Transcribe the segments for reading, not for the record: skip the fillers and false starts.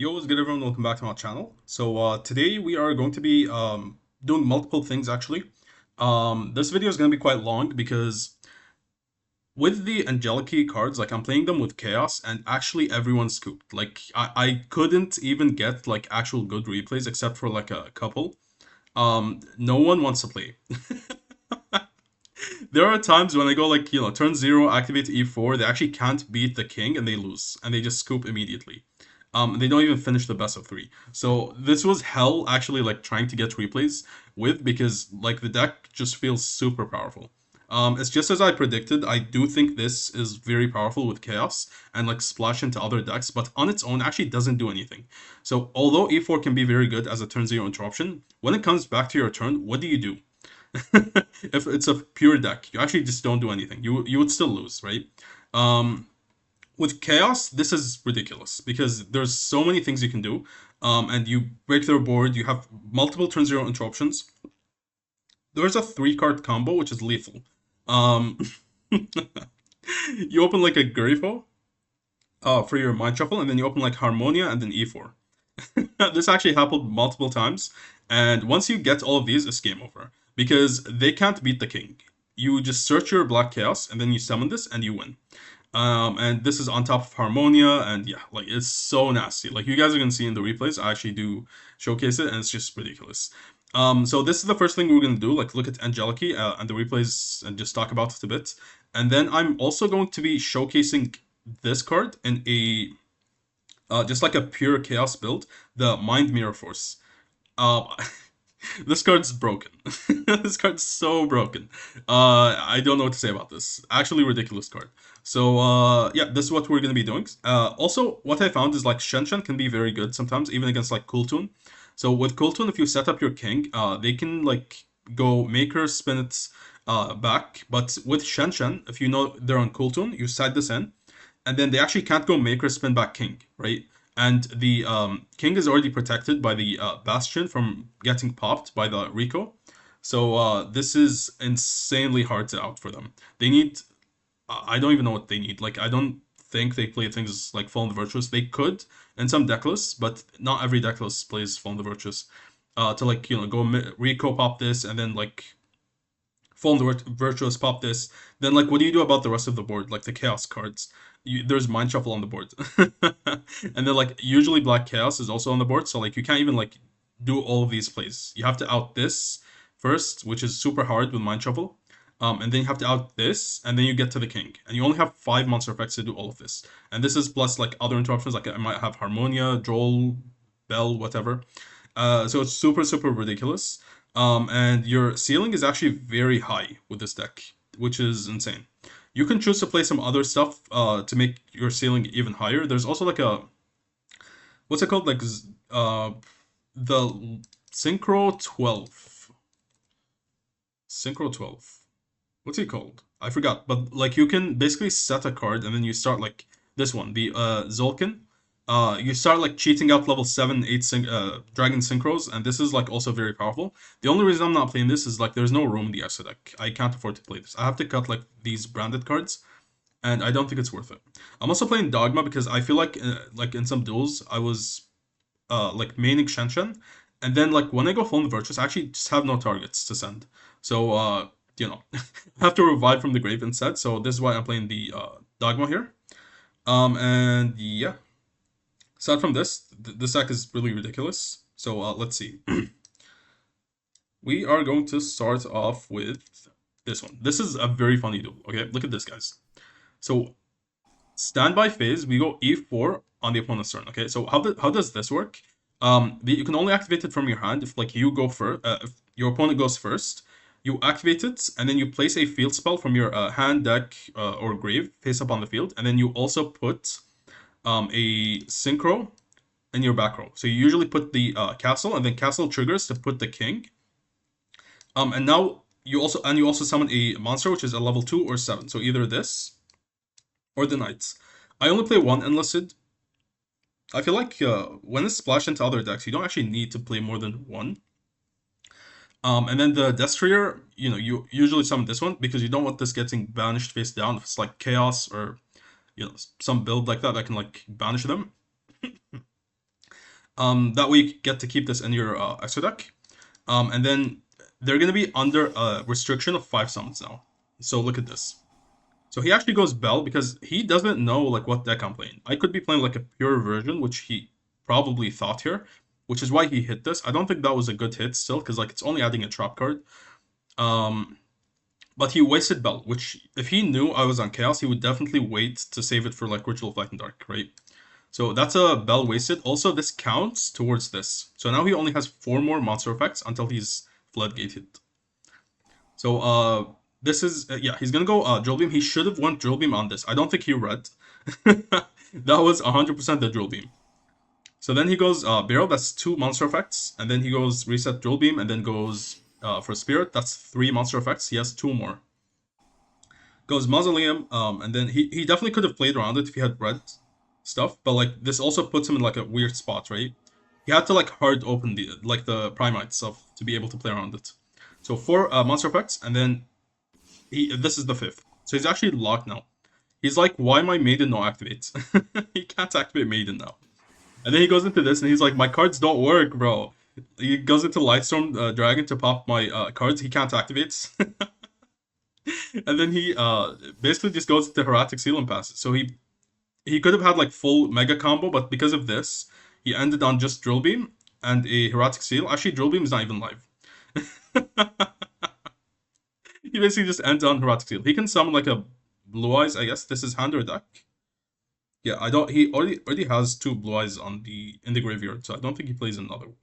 Yo, what's good everyone? Welcome back to my channel. Today we are going to be doing multiple things actually. This video is going to be quite long because with the Angelechy cards, like I'm playing them with Chaos and actually everyone scooped. Like I couldn't even get like actual good replays except for like a couple. No one wants to play. There are times when I go like, turn 0, activate E4, they actually can't beat the king and they lose and they just scoop immediately. They don't even finish the best of 3. So this was hell actually like trying to get replays with because like the deck just feels super powerful. It's just as I predicted. I do think this is very powerful with Chaos and like splash into other decks, but on its own actually doesn't do anything. So although E4 can be very good as a turn 0 interruption, when it comes back to your turn, what do? If it's a pure deck, you actually just don't do anything. You would still lose, right? Um, with Chaos, this is ridiculous because there's so many things you can do, and you break their board. You have multiple turn 0 interruptions. There's a 3 card combo which is lethal. Um, you open like a Grifo for your Mind Shuffle, and then you open like Harmonia and then E4. This actually happened multiple times, and once you get all of these, it's game over because they can't beat the king. You just search your Black Chaos and then you summon this and you win. And this is on top of Harmonia, and yeah, like it's so nasty. Like you guys are gonna see in the replays, I actually do showcase it, and it's just ridiculous. So this is the first thing we're gonna do, like look at Angelechy and the replays and just talk about it a bit. And then I'm also going to be showcasing this card in a just like a pure chaos build, the Mind Mirror Force. Uh, this card's broken. This card's so broken. I don't know what to say about this. Actually, ridiculous card. Yeah, this is what we're gonna be doing. Also, what I found is like Shen can be very good sometimes, even against like Kewl Tune. So with Kewl Tune, if you set up your king, they can like go Maker, spin it back. But with Shen, if you know they're on Kewl Tune, you side this in, and then they actually can't go Maker, spin back king, right? And the king is already protected by the bastion from getting popped by the Rico. So this is insanely hard to out for them. They need, I don't even know what they need. Like, I don't think they play things like Fall in the Virtuous. They could in some deck lists, but not every deck list plays Fall in the Virtuous. To like, go Rico pop this and then like Fall in the Virtuous pop this. Then like, what do you do about the rest of the board? Like the Chaos cards. There's Mind Shuffle on the board. And then like usually Black Chaos is also on the board, so like you can't even like do all of these plays. You have to out this first, which is super hard with Mind Shuffle. And then you have to out this, and then you get to the king. And you only have 5 monster effects to do all of this. And this is plus like other interruptions, like I might have Harmonia, Droll, Bell, whatever. So it's super, super ridiculous. And your ceiling is actually very high with this deck, which is insane. You can choose to play some other stuff to make your ceiling even higher. There's also like a, what's it called? Like the Synchro 12. Synchro 12. What's it called? I forgot. But like you can basically set a card and then you start like this one, the Zolkin. You start like cheating out level 7, 8 Dragon Synchros, and this is like also very powerful. The only reason I'm not playing this is like there's no room in the EXO deck. I can't afford to play this. I have to cut like these branded cards, and I don't think it's worth it. I'm also playing Dogma because I feel like in some duels I was like maining Shen, and then like when I go full in the Virtuous, I actually just have no targets to send. So I have to revive from the grave instead. So this is why I'm playing the Dogma here. And yeah. Aside from this, this deck is really ridiculous. So let's see. We are going to start off with this one. This is a very funny duel. Okay, look at this, guys. So standby phase, we go E4 on the opponent's turn. Okay, so how does this work? You can only activate it from your hand if like you go first. If your opponent goes first, you activate it, and then you place a field spell from your hand, deck, or grave face up on the field, and then you also put a synchro in your back row. So you usually put the castle, and then castle triggers to put the king. And now you also summon a monster which is a level 2 or 7. So either this or the knights. I only play one Enlisted. I feel like when it's splashed into other decks, you don't actually need to play more than one. And then the Destroyer, you usually summon this one because you don't want this getting banished face down. If it's like Chaos or some build like that can like banish them. That way you get to keep this in your extra deck. And then they're gonna be under a restriction of 5 summons now. So look at this. So he actually goes Bell because he doesn't know like what deck I'm playing. I could be playing like a pure version, which he probably thought here, which is why he hit this. I don't think that was a good hit still, because like it's only adding a trap card. Um, but he wasted Bell, which if he knew I was on Chaos, he would definitely wait to save it for like Ritual of Light and Dark, right? So that's a Bell wasted. Also, this counts towards this. So now he only has 4 more monster effects until he's floodgated. So this is yeah, he's gonna go Drill Beam. He should have went Drill Beam on this. I don't think he read. That was 100% the Drill Beam. So then he goes Barrel. That's 2 monster effects, and then he goes Reset Drill Beam, and then goes for Spirit. That's 3 monster effects. He has 2 more. Goes Mausoleum, and then he definitely could have played around it if he had read stuff, but like this also puts him in like a weird spot, right? He had to like hard open the Primite stuff to be able to play around it. So 4 monster effects, and then this is the 5th. So he's actually locked now. He's like, why my Maiden no activate? He can't activate Maiden now. And then he goes into this and he's like, my cards don't work, bro. He goes into Lightstorm Dragon to pop my cards. He can't activate. And then he basically just goes to Heretic Seal and passes. So he could have had like full mega combo, but because of this, he ended on just Drill Beam and a Heretic Seal. Actually, Drill Beam is not even live. He basically just ends on Heretic Seal. He can summon like a Blue Eyes, I guess. This is hand or deck. Yeah, I don't. He already has 2 Blue Eyes in the graveyard, so I don't think he plays another one.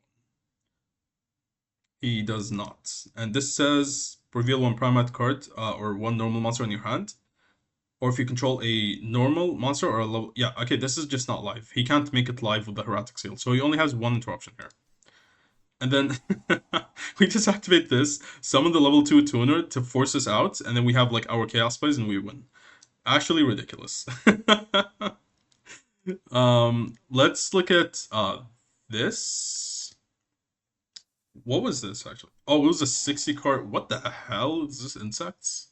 He does not. And this says reveal 1 Primate card or 1 normal monster in your hand. Or if you control a normal monster or a level... Yeah, okay, this is just not live. He can't make it live with the Heretic Seal, so he only has 1 interruption here. And then we just activate this, summon the level 2 tuner to force us out, and then we have like our Chaos plays and we win. Actually ridiculous. Let's look at this. What was this actually? Oh, it was a 60 card. What the hell? Is this insects?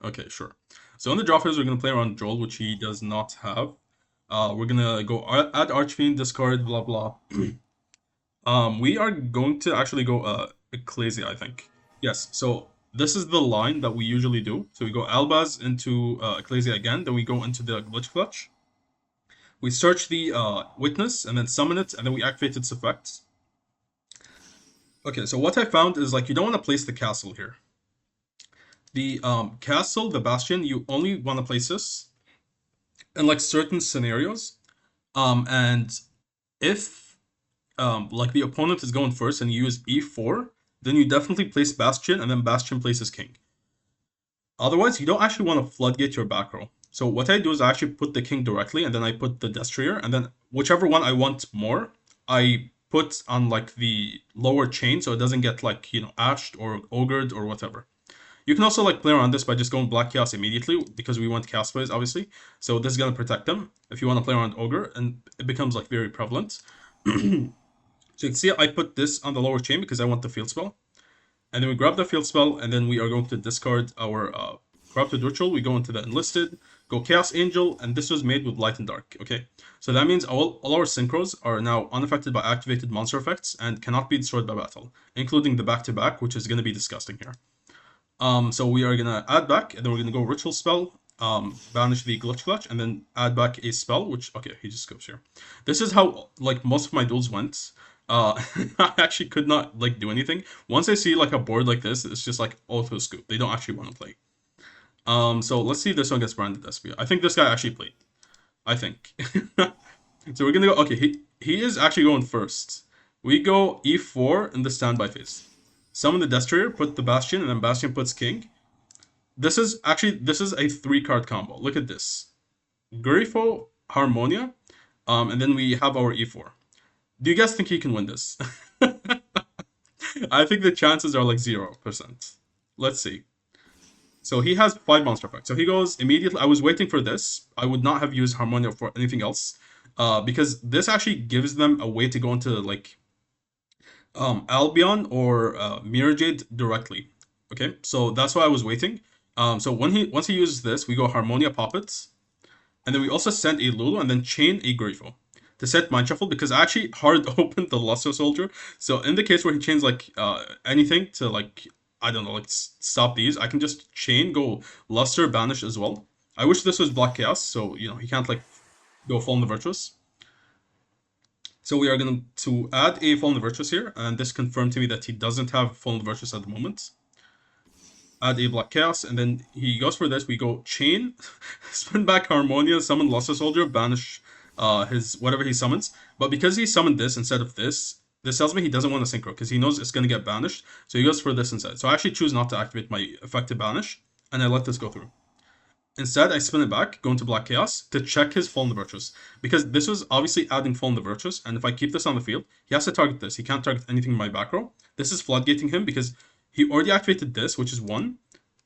Okay, sure. So in the draw phase, we're gonna play around Joel, which he does not have. We're gonna go add Archfiend, discard, blah blah. We are going to actually go Ecclesia, I think. Yes. So this is the line that we usually do. So we go Albaz into Ecclesia again, then we go into the Glitch Clutch. We search the Witness and then summon it, and then we activate its effects. Okay, so what I found is like you don't want to place the castle here. The castle, the bastion, you only want to place this in like certain scenarios. And if like the opponent is going first and you use E4, then you definitely place bastion and then bastion places king. Otherwise, you don't actually want to floodgate your back row. So what I do is I actually put the king directly, and then I put the Destrier, and then whichever one I want more, I put on like the lower chain so it doesn't get like, you know, ashed or ogred or whatever. You can also like play around this by just going Black Chaos immediately because we want Chaos plays, obviously. So this is gonna protect them if you want to play around Ogre, and it becomes like very prevalent. So you can see I put this on the lower chain because I want the field spell. And then we grab the field spell, and then we are going to discard our Corrupted Ritual. We go into the Enlisted, go Chaos Angel, and this was made with Light and Dark, okay? So that means all our Synchros are now unaffected by activated monster effects and cannot be destroyed by battle, including the back-to-back, which is going to be disgusting here. So we are going to add back, and then we're going to go Ritual Spell, banish the Glitch Clutch, and then add back a spell, which, okay, he just goes here. This is how, like, most of my duels went. I actually could not like do anything. Once I see like a board like this, it's just like auto scoop. They don't actually want to play. So let's see if this one gets Branded Despia. I think this guy actually played. I think. So we're gonna go. Okay, he is actually going first. We go E4 in the standby phase. Summon the Destrier, put the Bastion, and then Bastion puts King. This is a 3-card combo. Look at this. Grifo, Harmonia, and then we have our E4. Do you guys think he can win this? I think the chances are like 0%. Let's see. So he has 5 monster effects. So he goes immediately. I was waiting for this. I would not have used Harmonia for anything else. Because this actually gives them a way to go into like Albion or Mirror Jade directly. Okay, so that's why I was waiting. So once he uses this, we go Harmonia Poppets. And then we also send a Lulu and then chain a Grifo to set Mind Shuffle because I actually hard opened the Luster Soldier. So in the case where he chains like anything to like I don't know like stop these, I can just chain go Luster Banish as well. I wish this was Black Chaos, so you know he can't like go Fallen the Virtuous. So we are going to add a Fallen the Virtuous here, and this confirmed to me that he doesn't have Fallen the Virtuous at the moment. Add a Black Chaos, and then he goes for this. We go Chain, spin back Harmonia, summon Luster Soldier, banish his whatever he summons. But because he summoned this instead of this, this tells me he doesn't want a Synchro, because he knows it's going to get banished. So he goes for this instead. So I actually choose not to activate my effective banish, and I let this go through. Instead, I spin it back, go into Black Chaos to check his Fallen the Virtuous. Because this was obviously adding Fallen the Virtuous, and if I keep this on the field, he has to target this. He can't target anything in my back row. This is floodgating him because he already activated this, which is 1,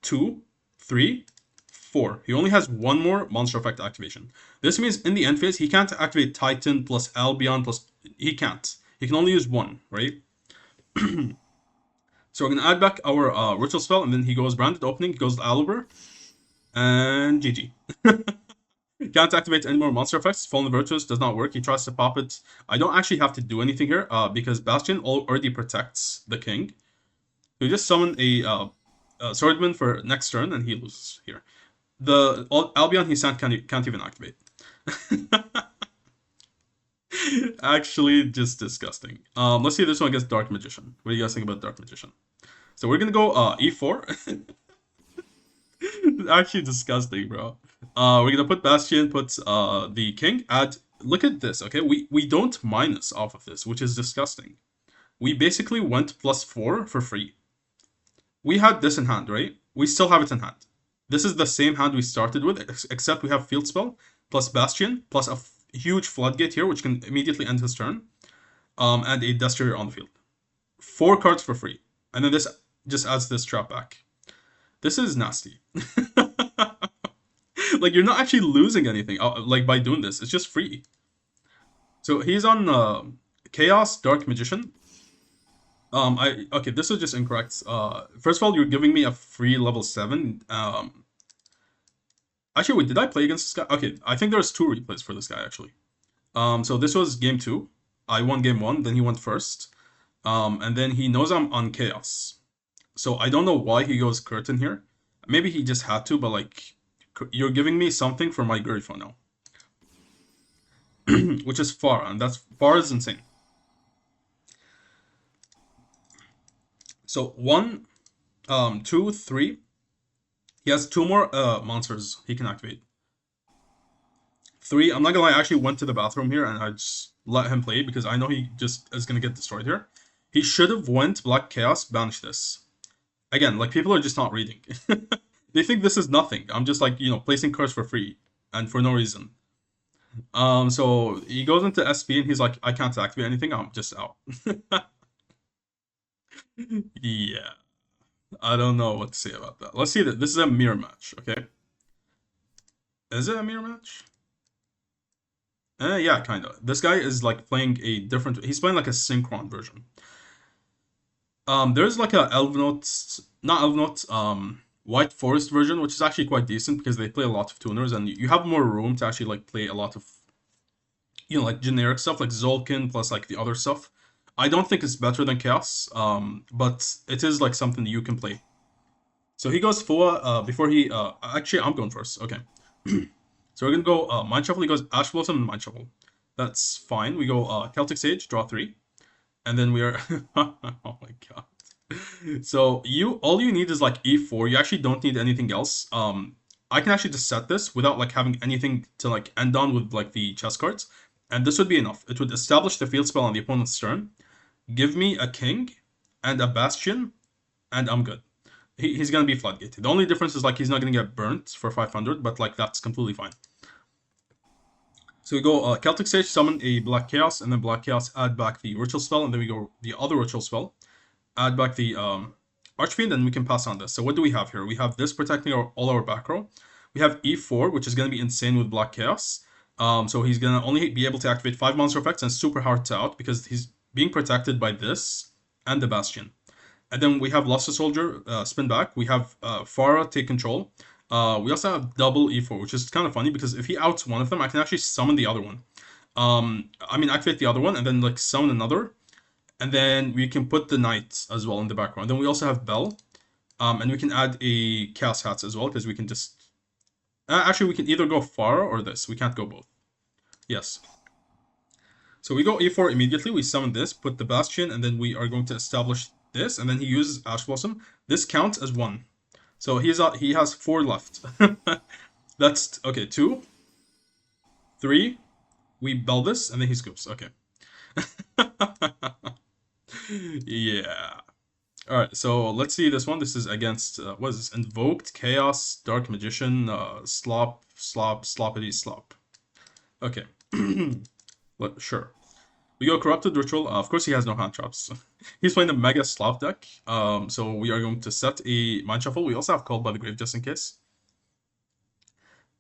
2, 3, 4. He only has one more monster effect activation. This means in the end phase, he can't activate Titan plus Albion plus... He can't. He can only use one, right? So we're going to add back our Ritual Spell, and then he goes Branded Opening, he goes to Aluber, and GG. Can't activate any more monster effects. Fallen Virtuous does not work. He tries to pop it. I don't actually have to do anything here because Bastion already protects the king. So you just summon a Swordman for next turn and he loses here. The Albion he sent can't even activate. Actually, just disgusting. Let's see this one against Dark Magician. What do you guys think about Dark Magician? So we're gonna go E4. Actually disgusting, bro. We're gonna put Bastion, put the king, add... Look at this, okay? We don't minus off of this, which is disgusting. We basically went +4 for free. We had this in hand, right? We still have it in hand. This is the same hand we started with, except we have Field Spell, plus Bastion, plus a huge Floodgate here, which can immediately end his turn, and a Destroyer on the field. 4 cards for free. And then this just adds this trap back. This is nasty. Like, you're not actually losing anything like by doing this. It's just free. So he's on Chaos, Dark Magician. Okay, this is just incorrect. First of all, you're giving me a free level 7. Actually, wait, did I play against this guy? Okay, I think there's 2 replays for this guy, actually. So this was game 2. I won game 1, then he went first. And then he knows I'm on Chaos. So I don't know why he goes Curtain here. Maybe he just had to, but like, you're giving me something for my Grifo now. Which is far, and that's far is insane. So 1, 2, 3. He has 2 more monsters he can activate. 3, I'm not gonna lie, I actually went to the bathroom here and I just let him play because I know he just is gonna get destroyed here. He should have went Black Chaos, banish this. Again, like, people are just not reading. They think this is nothing. I'm just like, you know, placing cards for free and for no reason. So he goes into SP and he's like, I can't activate anything, I'm just out. Yeah. I don't know what to say about that. Let's see that. This is a mirror match, okay? Is it a mirror match? Yeah, kind of. This guy is like playing a different... He's playing like a Synchron version. There's like a not Elvenot, White Forest version, which is actually quite decent because they play a lot of tuners and you have more room to actually like play a lot of, you know, like generic stuff like Zolkin plus like the other stuff. I don't think it's better than Chaos, but it is like something you can play. So he goes Fua before he... actually, I'm going first. Okay. So we're going to go Mind Shuffle. He goes Ash Blossom and Mind Shuffle. That's fine. We go Celtic Sage, draw 3. And then we are... Oh my god. So all you need is like E4. You actually don't need anything else. I can actually just set this without like having anything to like end on with like the chess cards. And this would be enough. It would establish the field spell on the opponent's turn. Give me a king and a bastion, and I'm good. He's going to be floodgated. The only difference is like he's not going to get burnt for 500, but like that's completely fine. So we go Celtic Sage, summon a Black Chaos, and then Black Chaos add back the Ritual Spell, and then we go the other Ritual Spell, add back the Archfiend, and we can pass on this. So what do we have here? We have this protecting all our back row. We have E4, which is going to be insane with Black Chaos. So he's going to only be able to activate 5 monster effects, and super hard to out because he's being protected by this and the Bastion. And then we have Luster Soldier, spin back. We have Farah, take control. We also have double E4, which is kind of funny because if he outs one of them, I can actually summon the other one. I mean, activate the other one, and then like summon another, and then we can put the knight as well in the background. Then we also have Bell, and we can add a Chaos Hats as well because we can just actually we can either go Far or this. We can't go both. Yes. So we go E4 immediately. We summon this, put the Bastion, and then we are going to establish this, and then he uses Ash Blossom. This counts as one. So he has 4 left. That's okay. 2, 3. We bell this, and then he scoops. Okay. Yeah. All right. So let's see this one. This is against what is this? Invoked Chaos Dark Magician Sloppity Slop. Okay. Sure. We go Corrupted Ritual. Of course, he has no hand traps. He's playing the Mega Slop deck. So we are going to set a Mind Shuffle. We also have Called by the Grave just in case.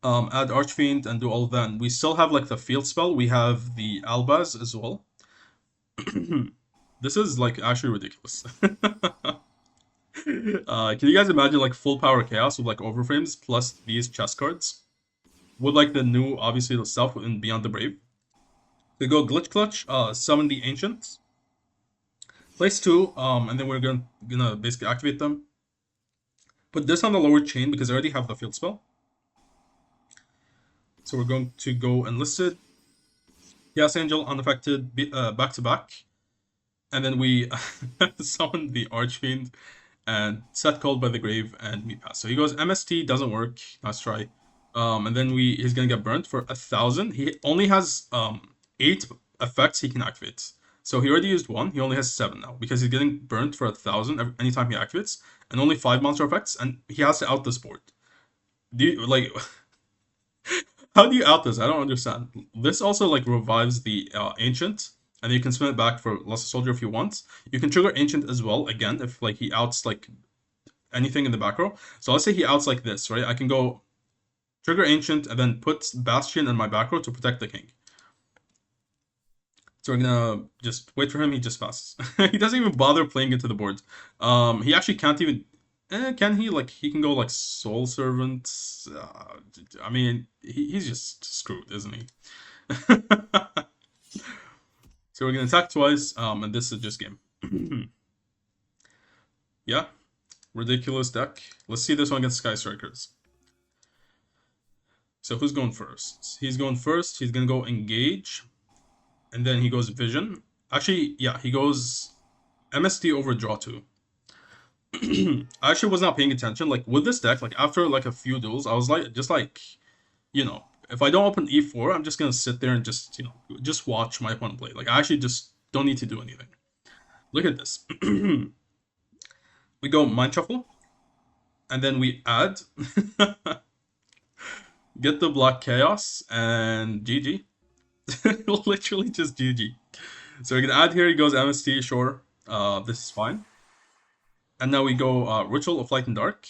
Add Archfiend and do all of that. And we still have like the field spell. We have the Albaz as well. This is like actually ridiculous. Can you guys imagine like full power chaos with like overframes plus these chess cards? With like the new, obviously the stuff in Beyond the Brave. We go Glitch Clutch, summon the Ancients. Place 2, and then we're gonna basically activate them. Put this on the lower chain because I already have the field spell. So we're going to go Enlisted, Chaos Angel, unaffected, back to back. And then we summon the Archfiend and set Called by the Grave, and we pass. So he goes MST, doesn't work. Nice try. And then he's gonna get burnt for 1,000. He only has 8 effects he can activate. So he already used 1. He only has 7 now because he's getting burnt for 1,000 anytime he activates, and only 5 monster effects, and he has to out this board. Do you like? How do you out this? I don't understand. This also like revives the ancient, and you can spin it back for Luster Soldier if you want. You can trigger ancient as well again if like he outs like anything in the back row. So let's say he outs like this, right? I can go trigger ancient and then put Bastion in my back row to protect the king. So we're gonna just wait for him. He just passes. He doesn't even bother playing into the board. He actually can't even. Can he? Like he can go like Soul Servant. I mean, he's just screwed, isn't he? So we're gonna attack twice. And this is just game. Yeah, ridiculous deck. Let's see this one against Sky Strikers. So who's going first? He's going first. He's gonna go Engage. And then he goes Vision. Actually, yeah, he goes MST over Draw 2. I actually was not paying attention. Like, with this deck, like, after, like, a few duels, I was, like, just, like, if I don't open E4, I'm just gonna sit there and just, just watch my opponent play. Like, I actually just don't need to do anything. Look at this. We go Mind Shuffle. And then we add. Get the Black Chaos. And GG. Literally just GG. So we're gonna add here. He goes MST, sure. This is fine. And now we go Ritual of Light and Dark.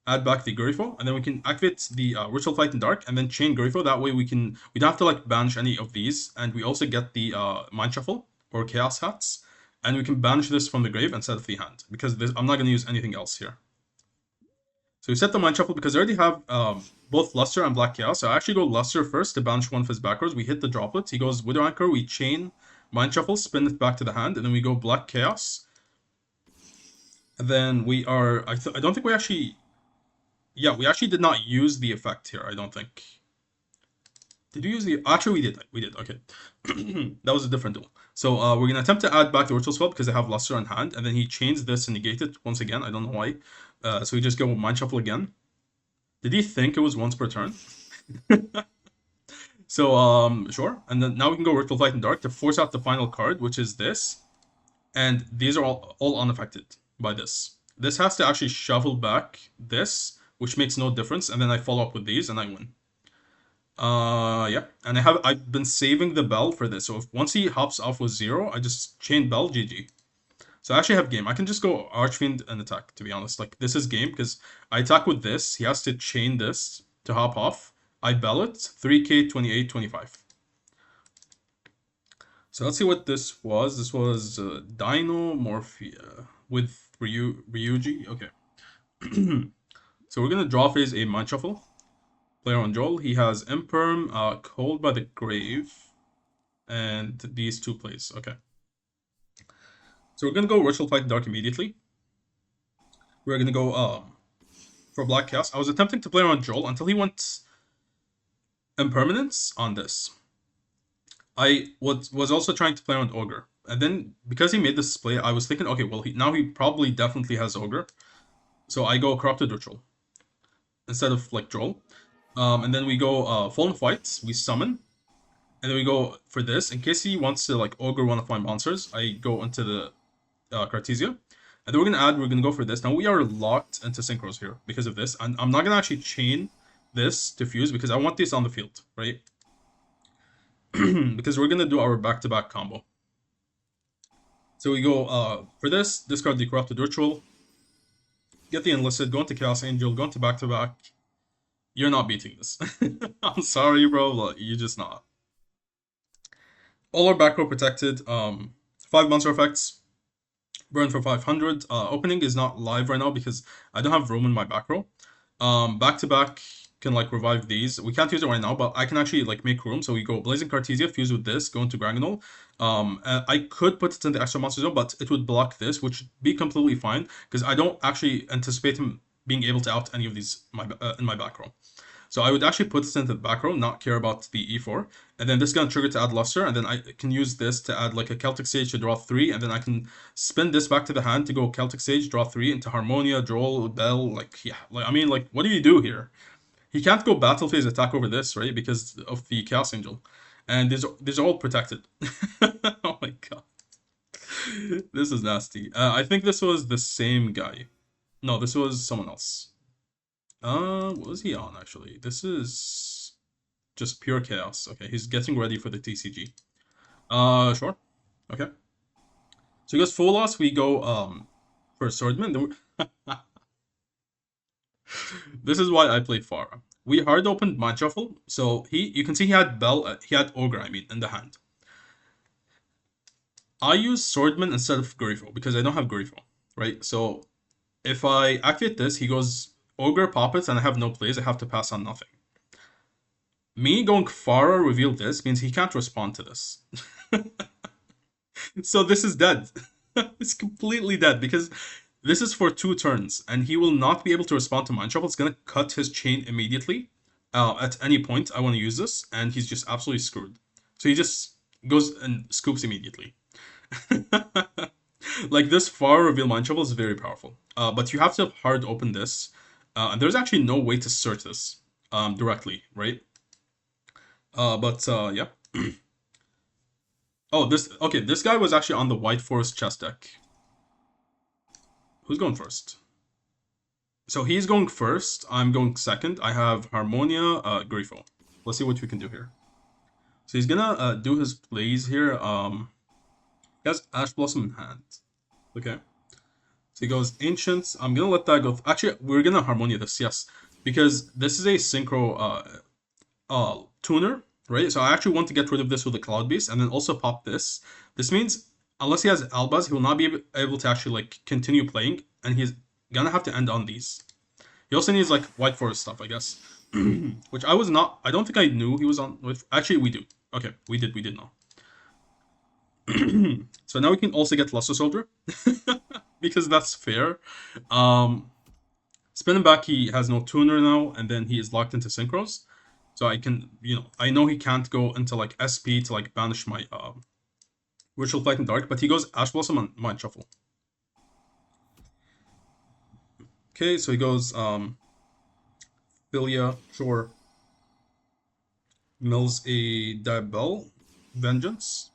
Add back the Grifo, and then we can activate the Ritual of Light and Dark, and then chain Grifo. That way we don't have to like banish any of these, and we also get the Mind Shuffle or Chaos Hats, and we can banish this from the grave instead of the hand because I'm not gonna use anything else here. So we set the Mind Shuffle because I already have both Luster and Black Chaos. So I actually go Luster first to banish one of his backwards. We hit the droplets. He goes Widow Anchor. We chain Mind Shuffle, spin it back to the hand, and then we go Black Chaos. And then we are... I don't think we actually... Yeah, we actually did not use the effect here, I don't think. Did you use the... Actually, we did. We did, okay. That was a different duel. So we're going to attempt to add back the Ritual Spell because I have Luster on hand. And then he chains this and negate it once again. I don't know why. So we just go Mind Shuffle again. Did he think it was once per turn? So, sure. And then now we can go Ritual Light and Dark to force out the final card, which is this. And these are all unaffected by this. This has to actually shuffle back this, which makes no difference. And then I follow up with these and I win. Yeah. And I've been saving the bell for this. So if once he hops off with 0, I just chain bell, GG. So I actually have game. I can just go Archfiend and attack, to be honest. Like, this is game, because I attack with this. He has to chain this to hop off. I bell it. 3k, 28, 25. So let's see what this was. This was Dinomorphia with Ryu-Ge. Okay. So we're going to draw phase a Mind Shuffle. Player on Joel. He has Imperm, Cold by the Grave. and these two plays. Okay. So we're gonna go Ritual Fight Dark immediately. We're gonna go for Black Chaos. I was attempting to play around Joel until he went Impermanence on this. I was also trying to play around Ogre. And then because he made this play, I was thinking, okay, well now he probably definitely has Ogre. So I go Corrupted Ritual instead of like Joel. And then we go Fallen Fights, we summon, and then we go for this. In case he wants to like Ogre one of my monsters, I go into the Cartesia. And then we're gonna go for this. Now we are locked into synchros here because of this. And I'm not gonna actually chain this to fuse because I want this on the field, right? Because we're gonna do our back-to-back combo. So we go for this, discard the Corrupted Ritual, get the Enlisted, go into Chaos Angel, go into back-to-back. You're not beating this. I'm sorry, bro, but you're just not. All our back row protected. 5 monster effects. Burn for 500. Opening is not live right now because I don't have room in my back row. Back to back can like revive these. We can't use it right now, but I can actually like make room. So we go Blazing Cartesia, fuse with this, go into Gragonol. I could put it in the extra monster zone, but it would block this, which would be completely fine because I don't actually anticipate him being able to out any of these in my back row. So I would actually put this into the back row, not care about the E4. And then this is going to trigger to add Luster, and then I can use this to add like a Celtic Sage to draw 3, and then I can spin this back to the hand to go Celtic Sage, draw 3 into Harmonia, Droll, Bell, like, yeah. Like, I mean, like, what do you do here? He can't go Battle Phase attack over this, right? Because of the Chaos Angel. And these are all protected. Oh my god. This is nasty. I think this was the same guy. No, this was someone else. What was he on actually? This is just pure chaos. Okay, he's getting ready for the TCG. Sure. Okay. So he goes full loss. We go for Swordman. This is why I played Farah. We hard opened Mind Shuffle, so you can see he had Bell, he had Ogre, I mean, in the hand. I use Swordman instead of Grifo because I don't have Grifo, right? So if I activate this, he goes Ogre, Poppets, and I have no plays. I have to pass on nothing. Me going Farah reveal this means he can't respond to this. So this is dead. It's completely dead because this is for 2 turns and he will not be able to respond to Mind Shuffle. It's going to cut his chain immediately at any point I want to use this, and he's just absolutely screwed. So he just goes and scoops immediately. Like this Farah reveal Mind Shuffle is very powerful. But you have to hard open this. And there's actually no way to search this directly, right? Yeah. Oh, this guy was actually on the White Forest chess deck. Who's going first? So he's going first. I'm going second. I have Harmonia, Grifo. Let's see what we can do here. So he's gonna do his plays here. He has Ash Blossom in hand. Okay. So he goes Ancients. I'm gonna let that go. Actually, we're gonna Harmonia this, yes, because this is a Synchro tuner, right? So I actually want to get rid of this with the Cloud Beast and then also pop this. This means unless he has Albaz, he will not be able to actually like continue playing, and he's gonna have to end on these. He also needs like White Forest stuff, I guess, which I don't think I knew he was on with. Actually, we do. Okay, we did know. So now we can also get Luster Soldier because that's fair. Spinning back, he has no tuner now, and then he is locked into synchros. So I can, I know he can't go into like SP to like banish my Ritual Fight in Dark, but he goes Ash Blossom and Mind Shuffle. Okay, so he goes Philia, sure. Mills a Diabell, Vengeance.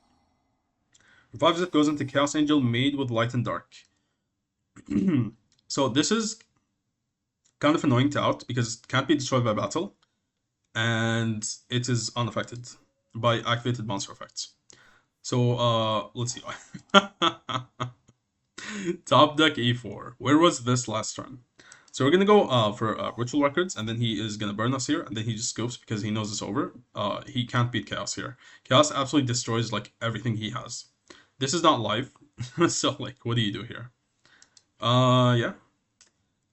Revives it, goes into Chaos Angel, made with Light and Dark. So this is kind of annoying to out because it can't be destroyed by battle, and it is unaffected by activated monster effects. So let's see. Top deck E4. Where was this last turn? So we're gonna go for Ritual Records, and then he is gonna burn us here, and then he just scopes because he knows it's over. He can't beat Chaos here. Chaos absolutely destroys like everything he has. This is not live, so like, what do you do here? Yeah.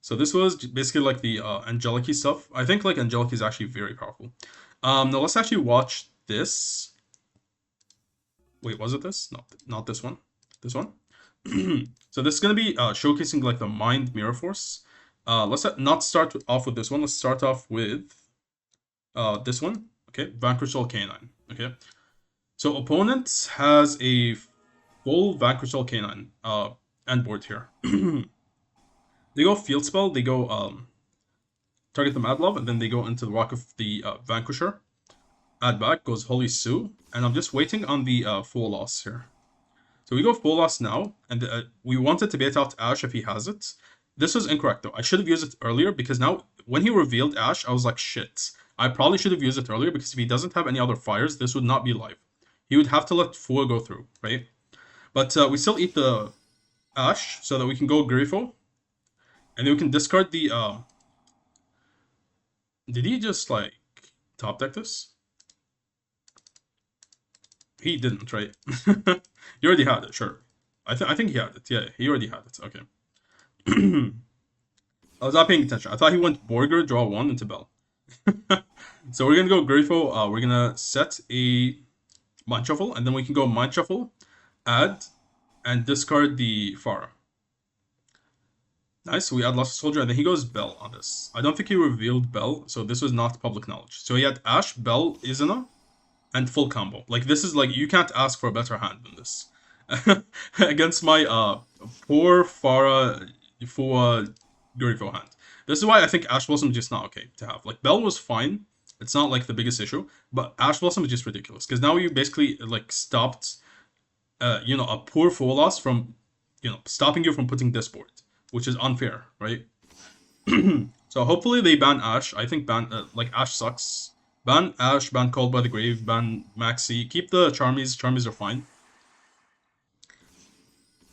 So this was basically like the Angelechy stuff. I think like Angelechy is actually very powerful. Now let's actually watch this. Wait, was it this? No, not this one. This one. So this is gonna be showcasing like the Mind Mirror Force. Let's not start off with this one. Let's start off with this one. Okay, Vanquish All Canine. Okay, so opponent has a full Vanquish All Canine end board here. They go Field Spell. They go target the Mad Love, and then they go into the Rock of the Vanquisher. Add back goes Holy Sue, and I'm just waiting on the full loss here. So we go full loss now, and we wanted to bait out Ash if he has it. This was incorrect though. I should have used it earlier because now when he revealed Ash, I was like, shit. I probably should have used it earlier because if he doesn't have any other fires, this would not be live. He would have to let Fua go through, right? But we still eat the Ash so that we can go Grifo, and then we can discard the. Did he just like top deck this? He didn't, right? He already had it, sure. I think he had it. Yeah, he already had it. Okay. I was not paying attention. I thought he went Borger, draw one into Bell. So we're gonna go Grifo. We're gonna set a Mind Shuffle, and then we can go Mind Shuffle, add, and discard the Farah. Nice. So we add Lost Soldier, and then he goes Bell on this. I don't think he revealed Bell, so this was not public knowledge. So he had Ash, Bell, Izana, and full combo. Like this is like you can't ask for a better hand than this. Against my poor Farah for Grifo hand. This is why I think Ash Blossom is just not okay to have. Like Bell was fine. It's not like the biggest issue, but Ash Blossom is just ridiculous because now you basically like stopped, a poor full loss from, stopping you from putting this board, which is unfair, right? So hopefully they ban Ash. I think like Ash sucks. Ban Ash, ban Called by the Grave, ban Maxi. Keep the Charmies. Charmies are fine.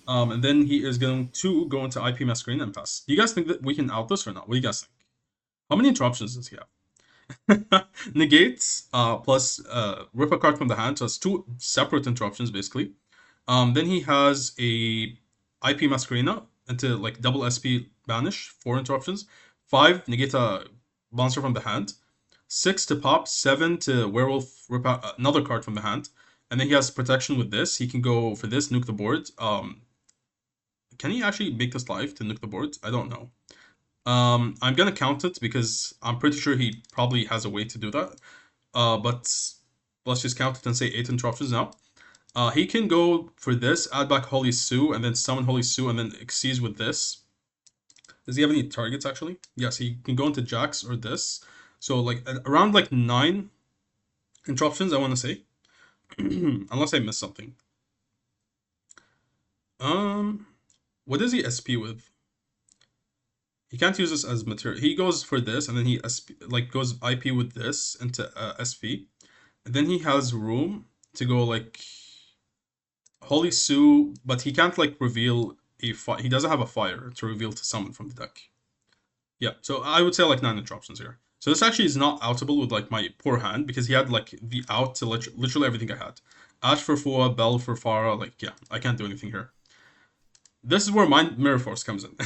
And then he is going to go into IP Masquerade and pass. Do you guys think that we can out this or not? What do you guys think? How many interruptions does he have? Negates, plus rip a card from the hand, so it's two separate interruptions basically. Then he has a IP Masquerina into like double SP banish, 4 interruptions. 5 negate a monster from the hand. 6 to pop, 7 to werewolf rip out another card from the hand. And then he has protection with this. He can go for this, nuke the board. Can he actually make this live to nuke the board? I don't know. I'm gonna count it because I'm pretty sure he probably has a way to do that. But let's just count it and say 8 interruptions now. He can go for this, add back Holy Sue, and then summon Holy Sue, and then Xyz with this. Does he have any targets actually? Yes, he can go into Jax or this. So like around like 9 interruptions, I want to say, unless I missed something. What does he SP with? He can't use this as material. He goes for this, and then he goes IP with this into SP, and then he has room to go like Holy Sue, but he can't like reveal a fire. He doesn't have a fire to reveal to summon from the deck. Yeah, so I would say like 9 interruptions here. So this actually is not outable with like my poor hand because he had like the out to literally everything I had. Ash for Fua, Bell for Farah, like yeah, I can't do anything here. This is where Mind Mirror Force comes in.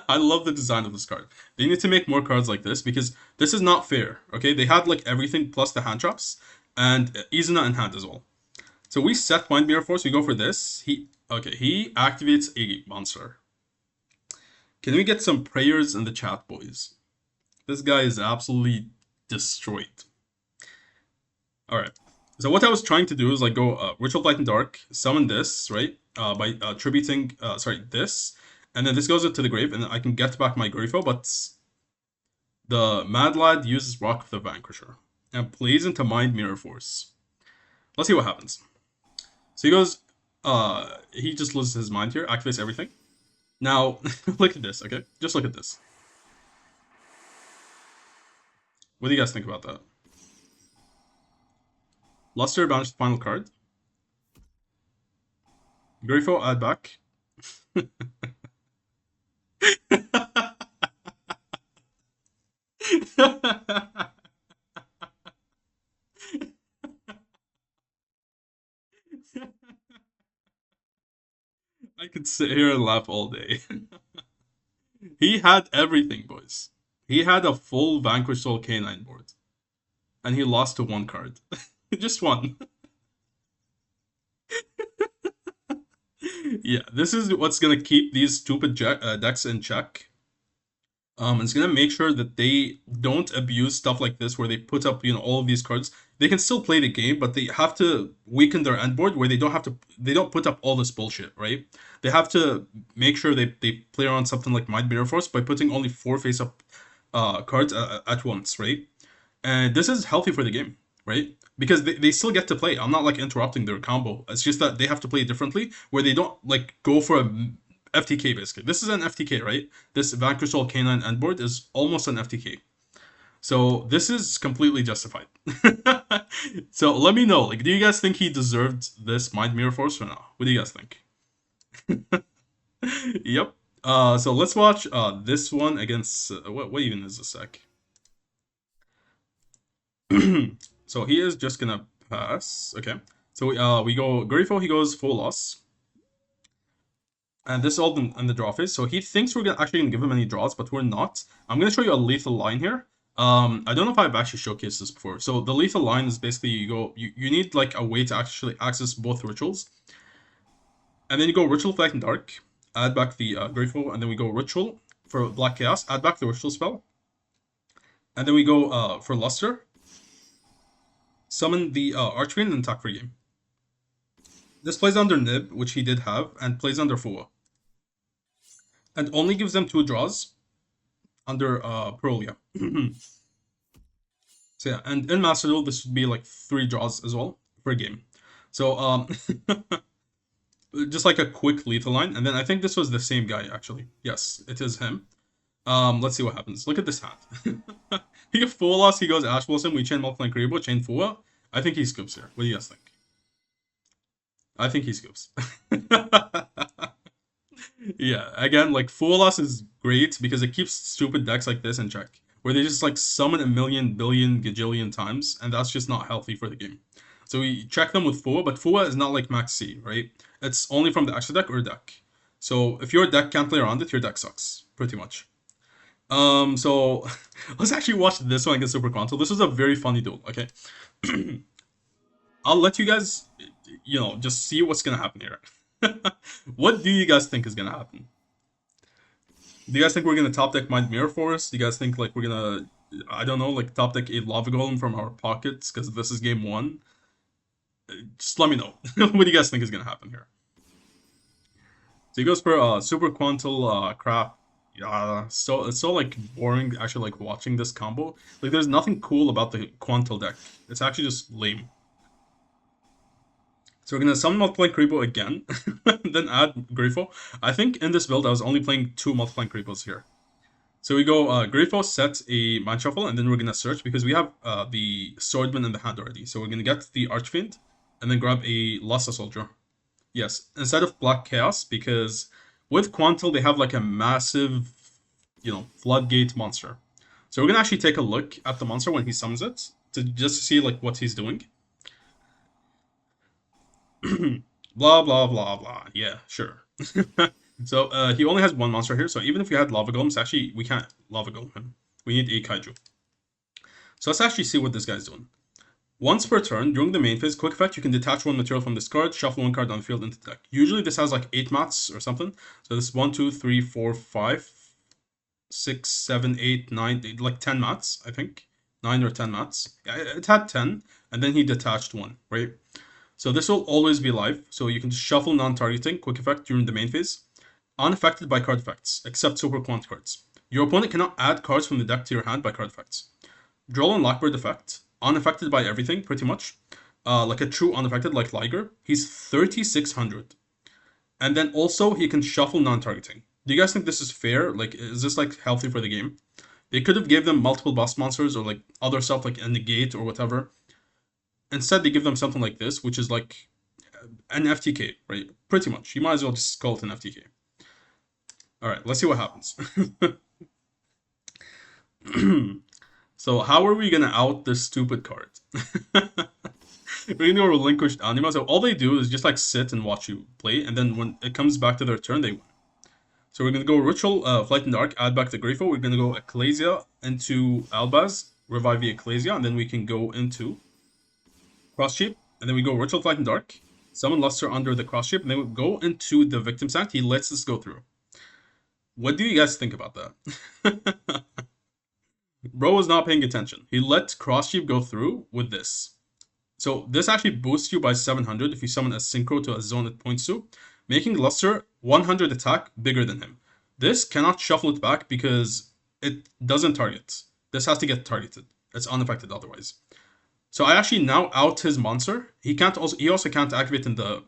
I love the design of this card. They need to make more cards like this because this is not fair. Okay, they had like everything plus the hand traps and Izuna in hand as well. So we set Mind Mirror Force. We go for this. He activates a monster. Can we get some prayers in the chat, boys? This guy is absolutely destroyed. All right. So what I was trying to do is like go Ritual Blight and Dark, summon this, right? By tributing, this. And then this goes into the grave, and then I can get back my Grifo, but the Mad Lad uses Rock of the Vanquisher and plays into Mind Mirror Force. Let's see what happens. So he goes, he just loses his mind here, activates everything. Now, look at this, okay? Just look at this. What do you guys think about that? Luster banished the final card. Grifo, add back. I could sit here and laugh all day. He had everything, boys. He had a full Vanquish Soul Canine board. And he lost to 1 card. Just 1. Yeah, this is what's gonna keep these stupid decks in check. It's gonna make sure that they don't abuse stuff like this, where they put up, all of these cards. They can still play the game, but they have to weaken their end board where they don't put up all this bullshit, right? They have to make sure they play around something like Mind Mirror Force by putting only 4 face-up cards at once, right? And this is healthy for the game, right? Because they still get to play. I'm not like interrupting their combo. It's just that they have to play differently, where they don't like go for a FTK basically. This is an FTK, right? This Vanquished Canine endboard is almost an FTK. So this is completely justified. So let me know, like, do you guys think he deserved this Mind Mirror Force or not? What do you guys think? Yep. So let's watch this one against what even is this deck? So he is just gonna pass. Okay. So we go Grifo, he goes full loss. And this is all in the draw phase. So he thinks we're actually gonna give him any draws, but we're not. I'm gonna show you a lethal line here. I don't know if I've actually showcased this before. So the lethal line is basically you need like a way to actually access both rituals. And then you go Ritual Black and Dark, add back the Grifo, and then we go Ritual for Black Chaos, add back the Ritual spell. And then we go for Luster, summon the Archfiend and attack for game. This plays under Nib, which he did have, and plays under Fua. And only gives them 2 draws under Pearlia. So yeah, and in Master Duel, this would be like 3 draws as well per game. So just like a quick lethal line, and then I think this was the same guy actually. Yes, it is him. Let's see what happens. Look at this hand. He gets full loss, he goes Ash Blossom, we chain Multiplying Karibo, chain Fua. I think he scoops here. What do you guys think? I think he scoops. Yeah, again, like full loss is great because it keeps stupid decks like this in check, where they just like summon a million, billion, gajillion times, and that's just not healthy for the game. So we check them with Fua, but Fua is not like Max C, right? It's only from the extra deck or deck. So if your deck can't play around it, your deck sucks, pretty much. So let's actually watch this one against Super Quantal. This was a very funny duel, okay? I'll let you guys, just see what's gonna happen here. What do you guys think is gonna happen? Do you guys think we're gonna top deck Mind Mirror Force? Do you guys think like we're gonna, I don't know, like top deck a Lava Golem from our pockets because this is game 1? Just let me know. What do you guys think is gonna happen here? So he goes for Super Quantal crap. Yeah, so it's so like boring actually like watching this combo. Like there's nothing cool about the Quantal deck. It's actually just lame. So we're gonna summon Multiplying Creepo again, then add Grifo. I think in this build I was only playing 2 Multiplying Creepos here. So we go Grifo, set a Mind Shuffle, and then we're gonna search because we have the Swordman in the hand already. So we're gonna get the Archfiend, and then grab a Lhasa Soldier. Yes, instead of Black Chaos, because with Quantal they have like a massive, floodgate monster. So we're gonna actually take a look at the monster when he summons it to just see like what he's doing. Blah blah blah blah. Yeah, sure. So he only has 1 monster here. So even if we had Lava Golems, actually we can't Lava Golem him. We need a Kaiju. So let's actually see what this guy's doing. Once per turn, during the main phase, quick effect, you can detach 1 material from this card, shuffle 1 card on the field into the deck. Usually this has like 8 mats or something. So this is 1, 2, 3, 4, 5, 6, 7, 8, 9, like 10 mats, I think. 9 or 10 mats. Yeah, it had 10, and then he detached 1, right? So this will always be live, so you can just shuffle non-targeting, quick effect during the main phase, unaffected by card effects, except Super Quant cards. Your opponent cannot add cards from the deck to your hand by card effects. Droll and Lockbird effect, unaffected by everything, pretty much. Like a true unaffected, like Liger. He's 3600. And then also, he can shuffle non-targeting. Do you guys think this is fair? Like, is this like healthy for the game? They could have gave them multiple boss monsters or like other stuff like a negate or whatever. Instead, they give them something like this, which is like an FTK, right? Pretty much. You might as well just call it an FTK. Alright, let's see what happens. So how are we gonna out this stupid card? We're gonna go Relinquished Anima. So all they do is just like sit and watch you play, and then when it comes back to their turn, they win. So we're gonna go Ritual, Flight in the Dark, add back the Grifo. We're gonna go Ecclesia into Albaz, revive the Ecclesia, and then we can go into Cross Sheep, and then we go Ritual, Flight in Dark, summon Luster under the cross shape, and then we go into the victim's act. He lets this go through. What do you guys think about that? Bro was not paying attention. He let cross shape go through with this. So this actually boosts you by 700 if you summon a synchro to a zone it points to, making Luster 100 attack bigger than him. This cannot shuffle it back because it doesn't target. This has to get targeted. It's unaffected otherwise. So I actually now out his monster. He also can't activate in the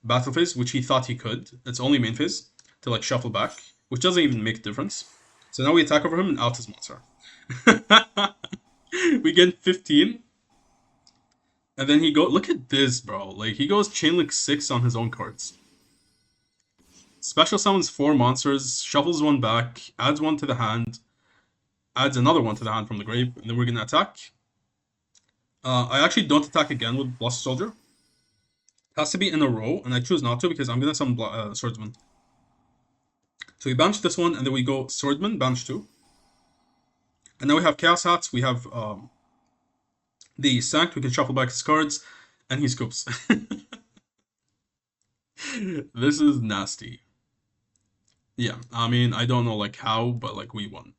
battle phase, which he thought he could. It's only main phase to like shuffle back, which doesn't even make a difference. So now we attack over him and out his monster. We get 15. And then he go look at this, bro. Like he goes Chainlink 6 on his own cards. Special summons 4 monsters, shuffles one back, adds one to the hand, adds another one to the hand from the grave, and then we're gonna attack. I actually don't attack again with Bluster Soldier. It has to be in a row, and I choose not to because I'm gonna summon Swordsman. So we banish this one, and then we go Swordsman, banish 2. And now we have Chaos Hats, we have the Sanct, we can shuffle back his cards, and he scoops. This is nasty. Yeah, I mean, I don't know like how, but like we won.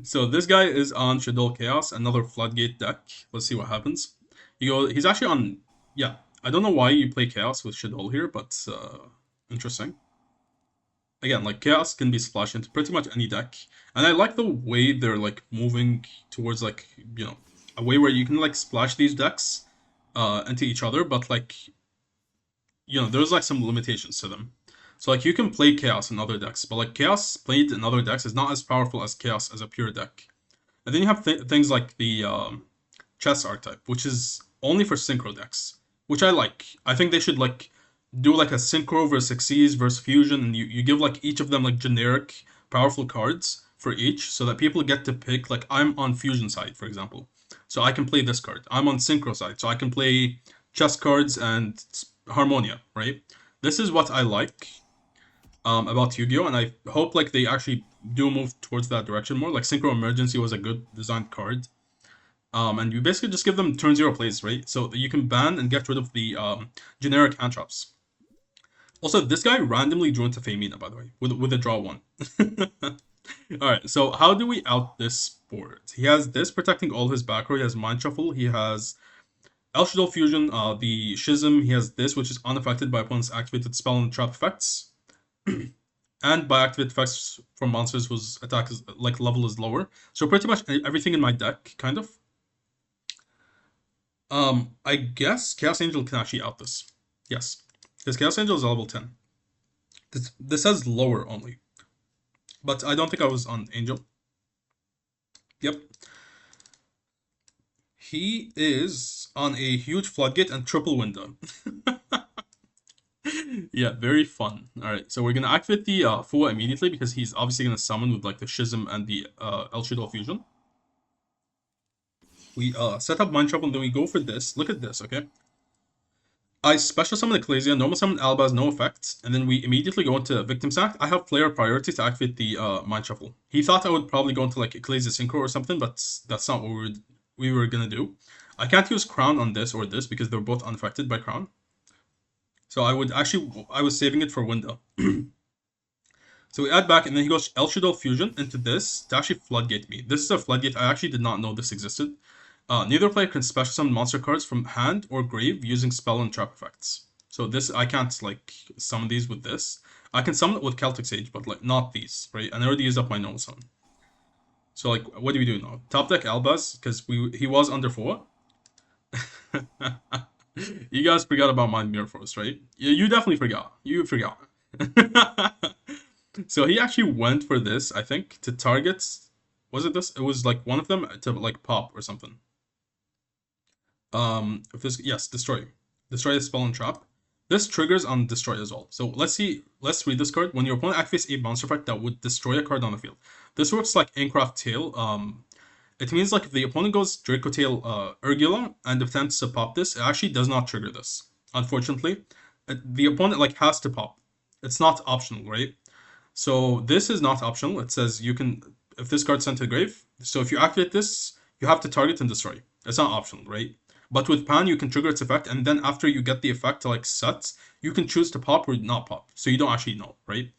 So this guy is on Shadoll Chaos, another Floodgate deck. Let's see what happens. He's actually on, yeah, I don't know why you play Chaos with Shadoll here, but interesting. Again, like Chaos can be splashed into pretty much any deck. And I like the way they're like moving towards like, you know, a way where you can like splash these decks into each other, but like, you know, there's like some limitations to them. So like you can play Chaos in other decks, but like Chaos played in other decks is not as powerful as Chaos as a pure deck. And then you have things like the Chess archetype, which is only for Synchro decks, which I like. I think they should like do like a Synchro versus Xyz versus Fusion, and you give like each of them like generic powerful cards for each, so that people get to pick, like I'm on Fusion side, for example. So I can play this card. I'm on Synchro side, so I can play chess cards and Harmonia, right? This is what I like about Yu-Gi-Oh! And I hope like they actually do move towards that direction more. Like Synchro Emergency was a good designed card. And you basically just give them turn 0 plays, right? So you can ban and get rid of the generic hand traps. Also, this guy randomly drew into Femina, by the way, with a draw 1. Alright, so how do we out this board? He has this protecting all his back row. He has Mind Shuffle. He has El Shadow Fusion, the Schism. He has this, which is unaffected by opponent's activated spell and trap effects. And by activated effects from monsters whose attack is, like level is lower. So pretty much everything in my deck, kind of. I guess Chaos Angel can actually out this. Yes. Because Chaos Angel is level 10. This says lower only. But I don't think I was on Angel. Yep. He is on a huge Floodgate and triple window. Yeah, very fun. Alright, so we're gonna activate the Fua immediately because he's obviously gonna summon with like the Schism and the El Shadow Fusion. We set up Mind Shuffle and then we go for this. Look at this, okay? I special summon Ecclesia, normal summon Albaz, no effect, and then we immediately go into Victim's Act. I have player priority to activate the Mind Shuffle. He thought I would probably go into like Ecclesia Synchro or something, but that's not what we were gonna do. I can't use Crown on this or this because they're both unaffected by Crown. So I was saving it for window. So we add back, and then he goes El Shadow Fusion into this to actually Floodgate me. This is a Floodgate. I actually did not know this existed. Neither player can special summon monster cards from hand or grave using spell and trap effects. So this, I can't like summon these with this. I can summon it with Celtic Sage, but like not these, right? And I already used up my normal summon. So like, what do we do now? Top deck Albaz, because he was under 4. You guys forgot about my Mirror Force, right? You definitely forgot. You forgot. So he actually went for this, I think, to target. Was it this? It was like one of them to like pop or something. If this, yes, destroy the spell and trap. This triggers on destroy as well. So let's read this card. When your opponent activates a monster effect that would destroy a card on the field, this works like Aincraft Tail. It means like if the opponent goes Draco Tail Urgula and attempts to pop this, it actually does not trigger this. Unfortunately, the opponent like has to pop. It's not optional, right? So this is not optional. It says you can, if this card's sent to the grave. So if you activate this, you have to target and destroy. It's not optional, right? But with Pan, you can trigger its effect, and then after you get the effect to like set, you can choose to pop or not pop. So you don't actually know, right?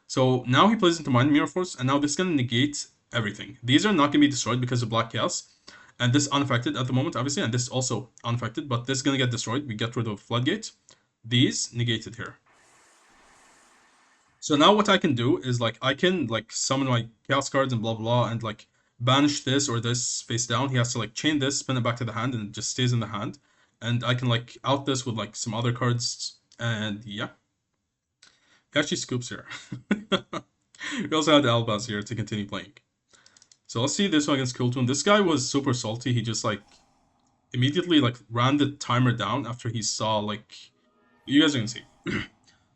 So now he plays into Mind Mirror Force, and now this is gonna negate everything. These are not gonna be destroyed because of Black Chaos, and this unaffected at the moment, obviously, and this also unaffected, but this is gonna get destroyed. We get rid of Floodgate. These negated here. So now what I can do is like I can like summon my chaos cards and blah blah and like banish this or this face down. He has to like chain this, spin it back to the hand, and it just stays in the hand. And I can like out this with like some other cards, and yeah. He actually scoops here. We also had Albaz here to continue playing. So let's see this one against Kewl Tune. This guy was super salty. He just like immediately like ran the timer down after he saw like you guys are gonna see.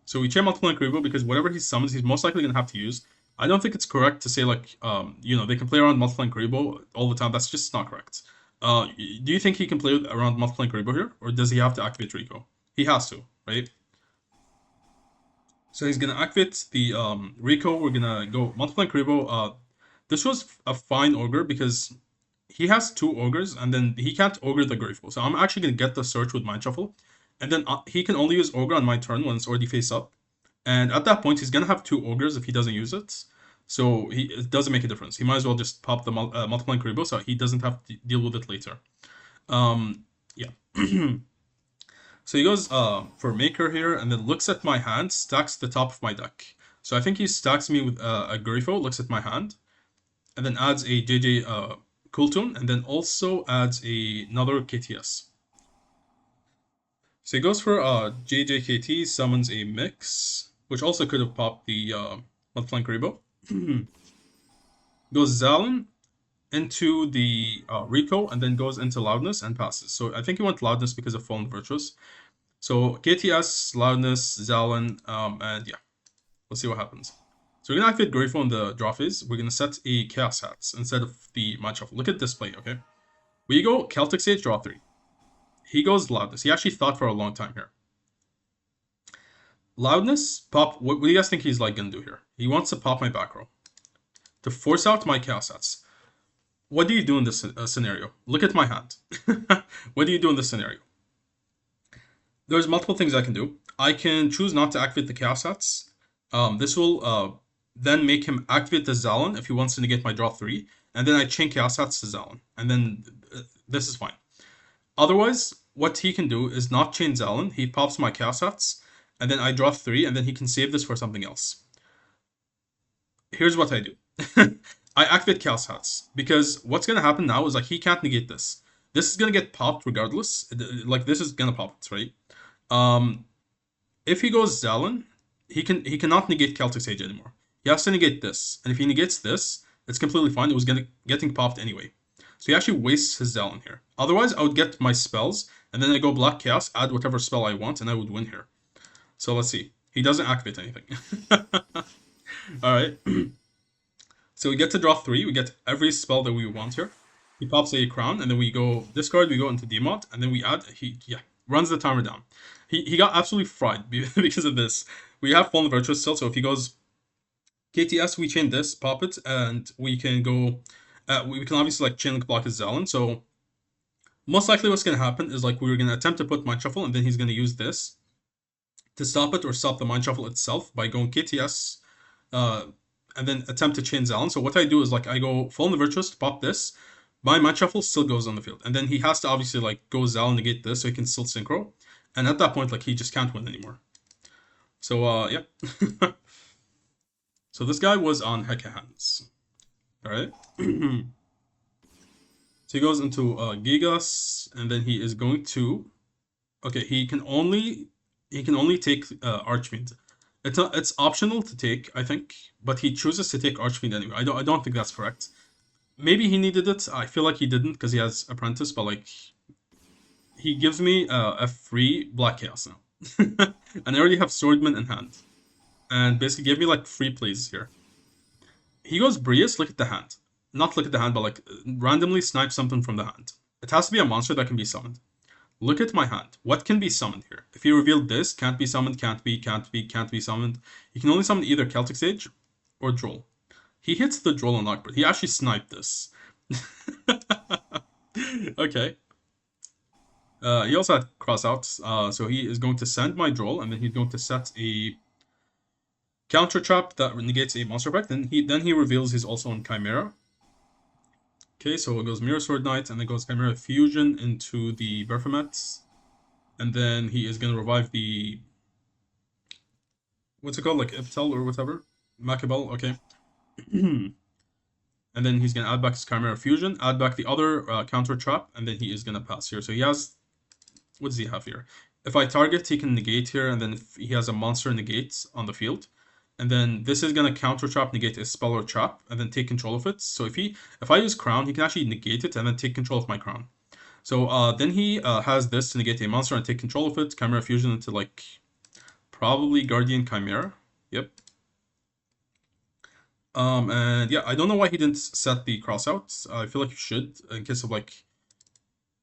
So we chain multiple Karibo because whatever he summons, he's most likely gonna have to use. I don't think it's correct to say like you know, they can play around multiple Karibo all the time. That's just not correct. Do you think he can play around multiple Karibo here, or does he have to activate Rico? He has to, right? So he's gonna activate the Rico. We're gonna go multiple Karibo. This was a fine ogre because he has two ogres and then he can't ogre the Grateful. So I'm actually gonna get the search with Mind Shuffle. And then he can only use ogre on my turn when it's already face up. And at that point, he's gonna have two ogres if he doesn't use it. So it doesn't make a difference. He might as well just pop the multiplying Karibo so he doesn't have to deal with it later. Yeah. So he goes for Maker here and then looks at my hand, stacks the top of my deck. So I think he stacks me with a Grifo, looks at my hand, and then adds a JJ Kewl Tune, and then also adds another KTS. So he goes for JJKT, summons a Mix, which also could have popped the multiplying Karibo. Goes Zalin into the Rico, and then goes into Loudness and passes. So I think he went Loudness because of Fallen Virtuous. So KTS, Loudness, Zalin, and yeah. Let's see what happens. So we're gonna activate Grateful in the draw phase. We're gonna set a Chaos Hats instead of the Mind Shuffle. Look at this play, okay? We go Celtic Sage, draw 3. He goes Loudness. He actually thought for a long time here. Loudness, pop. What do you guys think he's like gonna do here? He wants to pop my back row to force out my Chaos Hats. What do you do in this scenario? Look at my hand. What do you do in this scenario? There's multiple things I can do. I can choose not to activate the Chaos Hats. This will then make him activate the Zalin if he wants to negate my draw 3. And then I chain Chaos Hats to Zalin. And then this is fine. Otherwise, what he can do is not chain Zalin. He pops my Chaos Hats. And then I draw 3. And then he can save this for something else. Here's what I do. I activate Chaos Hats. Because what's going to happen now is like he can't negate this. This is going to get popped regardless. Like this is going to pop it, right? If he goes Zalin, he cannot negate Celtic Sage anymore. He has to negate this, and if he negates this, it's completely fine. It was getting popped anyway. So he actually wastes his Zalin here. Otherwise, I would get my spells, and then I go Black Chaos, add whatever spell I want, and I would win here. So let's see. He doesn't activate anything. Alright. So we get to draw 3. We get every spell that we want here. He pops a Crown, and then we go discard, we go into Demod, and then we add, runs the timer down. He got absolutely fried because of this. We have Fallen Virtuous still, so if he goes KTS, we chain this, pop it, and we can go, we can obviously like chain link block his Zalin, so most likely what's going to happen is like we're going to attempt to put Mind Shuffle, and then he's going to use this to stop it or stop the Mind Shuffle itself by going KTS, and then attempt to chain Zalin. So what I do is like I go Fallen Virtuous to pop this, my Mind Shuffle still goes on the field, and then he has to obviously like go Zalin negate this so he can still synchro, and at that point like he just can't win anymore. So yeah. So this guy was on Hecahands. Alright. So he goes into Gigas, and then he is going to. Okay, he can only take Archfiend. It's optional to take, I think, but he chooses to take Archfiend anyway. I don't think that's correct. Maybe he needed it. I feel like he didn't because he has Apprentice, but like he gives me a free Black Chaos now. And I already have Swordman in hand. And basically gave me like free plays here. He goes Brius, look at the hand. Not look at the hand, but like randomly snipe something from the hand. It has to be a monster that can be summoned. Look at my hand. What can be summoned here? If he revealed this, can't be summoned, can't be summoned. You can only summon either Celtic Sage or Droll. He hits the Droll on Lockbird. He actually sniped this. Okay. He also had crossouts, so he is going to send my draw, and then he's going to set a counter trap that negates a monster effect. Then he reveals he's also on Chimera. Okay, so it goes Mirror Sword Knight, and then goes Chimera Fusion into the Berthamets, and then he is gonna revive the what's it called, like Iptal or whatever, Macabel. Okay, and then he's gonna add back his Chimera Fusion, add back the other counter trap, and then he is gonna pass here. So he has, what does he have here? If I target, he can negate here, and then if he has a monster negate on the field. And then this is gonna counter trap negate a spell or trap, and then take control of it. So if I use Crown, he can actually negate it and then take control of my Crown. So then he has this to negate a monster and take control of it. Chimera Fusion into like probably Guardian Chimera. Yep. And yeah, I don't know why he didn't set the crossouts. I feel like you should, in case of like,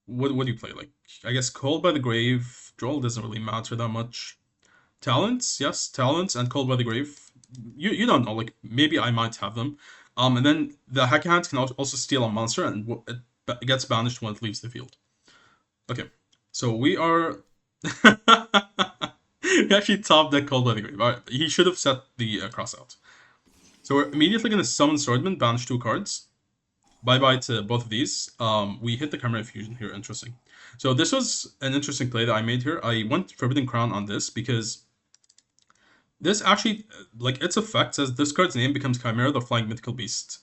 what do you play? Like, I guess Cold by the Grave. Droll doesn't really matter that much. Talents, yes, talents and Cold by the Grave. You don't know, like maybe I might have them. And then the Hecahands can also steal a monster, and it gets banished when it leaves the field. Okay, so we are. He actually top deck Cold by the Grave. Alright, he should have set the crossout. So we're immediately going to summon Swordman, banish 2 cards. Bye bye to both of these. We hit the Chimera Fusion here. Interesting. So this was an interesting play that I made here. I went Forbidden Crown on this because this actually, like, its effect says this card's name becomes Chimera, the Flying Mythical Beast.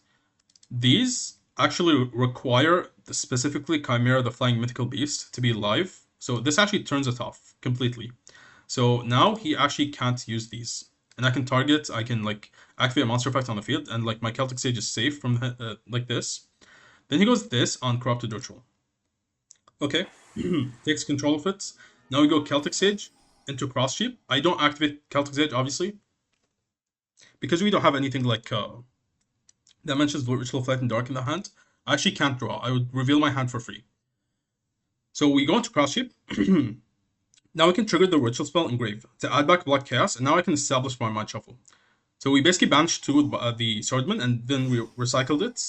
These actually require specifically Chimera, the Flying Mythical Beast, to be live. So this actually turns it off completely. So now he actually can't use these. And I can target, I can like activate a monster effect on the field, and like my Celtic Sage is safe from like this. Then he goes this on Corrupted Ritual. Okay, takes control of it. Now we go Celtic Sage into Cross Sheep. I don't activate Celtic Sage, obviously, because we don't have anything like that mentions Ritual of Light and Dark in the hand. I actually can't draw. I would reveal my hand for free. So we go into Cross Sheep. Now I can trigger the Ritual Spell Engrave to add back Black Chaos, and now I can establish my Mind Shuffle. So we basically banished 2 with the Swordman, and then we recycled it,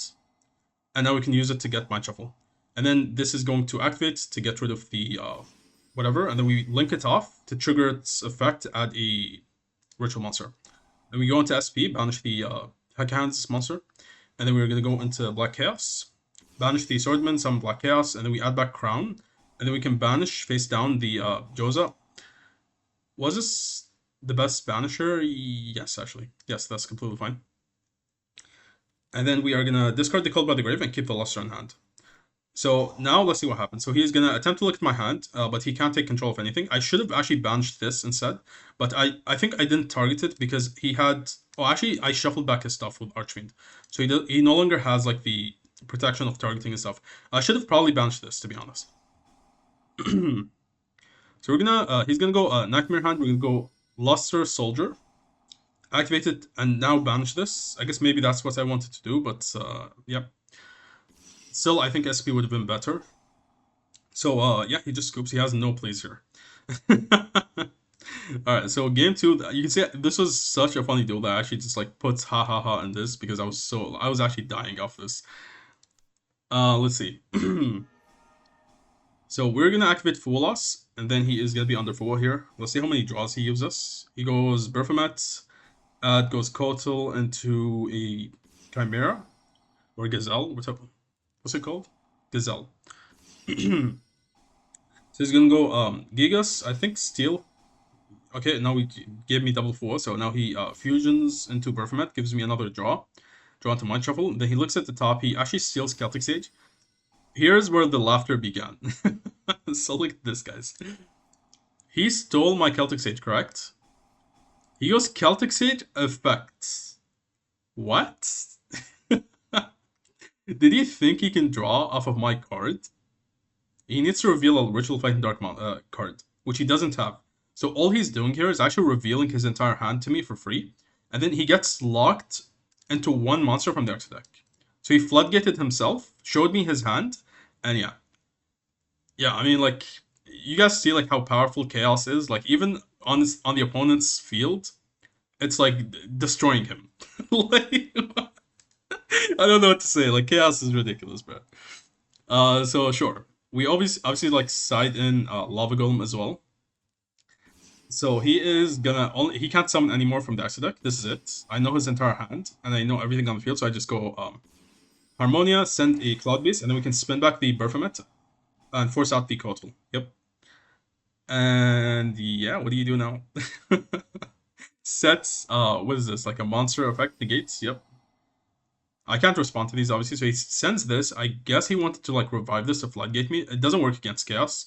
and now we can use it to get Mind Shuffle. And then this is going to activate to get rid of the whatever, and then we link it off to trigger its effect to add a Ritual Monster. Then we go into SP, banish the Hecahands monster, and then we're going to go into Black Chaos, banish the Swordman, summon Black Chaos, and then we add back Crown, and then we can banish face down the Joza. Was this the best banisher? Yes, actually. Yes, that's completely fine. And then we are going to discard the Cold by the Grave and keep the Luster in hand. So now let's see what happens. So he's going to attempt to look at my hand, but he can't take control of anything. I should have actually banished this instead, but I think I didn't target it because he had... Oh, actually, I shuffled back his stuff with Archfiend. So he no longer has like the protection of targeting and stuff. I should have probably banished this, to be honest. So we're gonna, he's gonna go Nightmare Hand, we're gonna go Luster Soldier, activate it, and now banish this. I guess maybe that's what I wanted to do, but yeah. Still, I think SP would have been better. So yeah, he just scoops, he has no plays here. Alright, so game 2, you can see this was such a funny duel that I actually just like put ha ha ha in this because I was actually dying off this. Let's see. So we're gonna activate Fool Loss, and then he is gonna be under 4 here. Let's see how many draws he uses. He goes Berthamet, goes Kotal into a Chimera, or Gazelle, what's it called? Gazelle. So he's gonna go Gigas, I think Steel. Okay, now he gave me double 4, so now he fusions into Berthamet, gives me another draw into Mind Shuffle. Then he looks at the top, he actually steals Celtic Sage. Here's where the laughter began. So look at this, guys. He stole my Celtic Sage, correct? He goes Celtic Sage effects. What? Did he think he can draw off of my card? He needs to reveal a Ritual Fight in Dark card, which he doesn't have. So all he's doing here is actually revealing his entire hand to me for free, and then he gets locked into 1 monster from the extra deck. So he floodgated himself, showed me his hand, and yeah. Yeah, I mean, like, you guys see, like, how powerful Chaos is? Like, even on the opponent's field, it's, like, destroying him. Like, I don't know what to say. Like, Chaos is ridiculous, bro. So, sure. we obviously like side in Lava Golem as well. So he is gonna only he can't summon anymore from the extra deck. This is it. I know his entire hand and I know everything on the field, so I just go Harmonia, send a Cloud Beast, and then we can spin back the Baphomet and force out the Kotal. Yep. And yeah, what do you do now? Sets what is this? Like a monster effect negates? Yep. I can't respond to these obviously, so he sends this. I guess he wanted to like revive this to floodgate me. It doesn't work against chaos.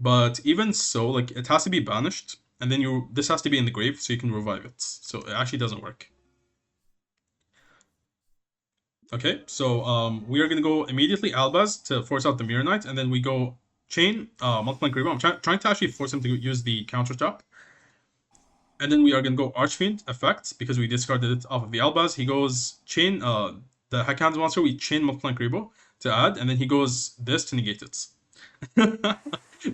But even so, like it has to be banished, and then this has to be in the grave so you can revive it. So it actually doesn't work. Okay, so we are gonna go immediately Albaz to force out the Mirror Knight, and then we go Chain, Multiplying Grebo. I'm trying to actually force him to use the counter trap. And then we are gonna go Archfiend effect because we discarded it off of the Albaz. He goes Chain, the Hecahands monster, we chain Multiplying Grebo to add, and then he goes this to negate it.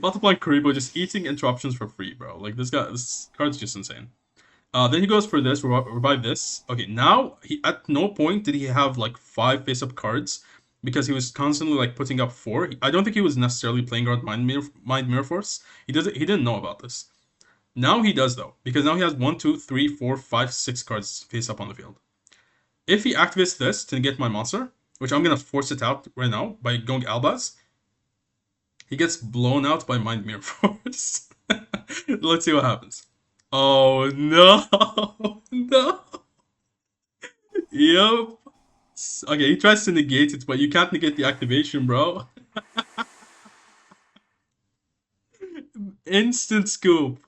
Multiplying Karibo just eating interruptions for free, bro. Like this card's just insane. Then he goes for this, revive this. Okay, now he at no point did he have like 5 face-up cards because he was constantly like putting up 4. I don't think he was necessarily playing around Mind Mirror Force. He didn't know about this. Now he does though, because now he has 1, 2, 3, 4, 5, 6 cards face up on the field. If he activates this to get my monster, which I'm gonna force it out right now by going Albaz, he gets blown out by Mind Mirror Force. Let's see what happens. Oh no! No! Yep. Okay, he tries to negate it, but you can't negate the activation, bro. Instant scoop.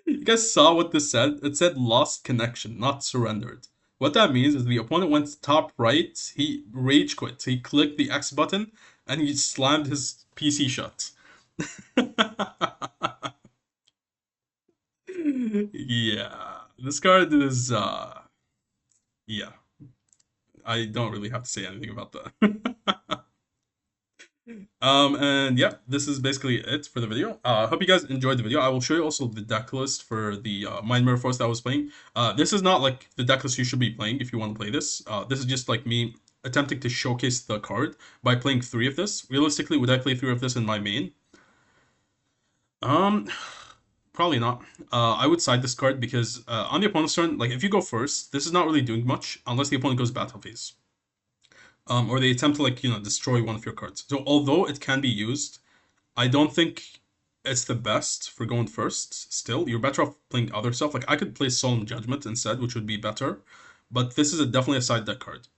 You guys saw what this said? It said lost connection, not surrendered. What that means is the opponent went top right, he rage quit. He clicked the X button and he slammed his PC shut. Yeah. This card is yeah. I don't really have to say anything about that. And yeah, this is basically it for the video. I hope you guys enjoyed the video. I will show you also the deck list for the Mind Mirror Force that I was playing. This is not like the deck list you should be playing if you want to play this. This is just like me attempting to showcase the card by playing 3 of this. Realistically, would I play 3 of this in my main? Um, Probably not. I would side this card because on the opponent's turn, like if you go first, this is not really doing much unless the opponent goes battle phase. Or they attempt to like, destroy one of your cards. So although it can be used, I don't think it's the best for going first. Still, you're better off playing other stuff. Like I could play Solemn Judgment instead, which would be better. But this is definitely a side deck card.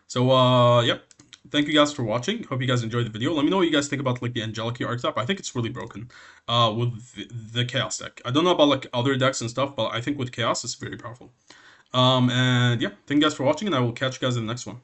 So yep. Thank you guys for watching. Hope you guys enjoyed the video. Let me know what you guys think about like the Angelechy archetype. I think it's really broken with the Chaos deck. I don't know about like other decks and stuff, but I think with Chaos it's very powerful. And yeah, thank you guys for watching, and I will catch you guys in the next one.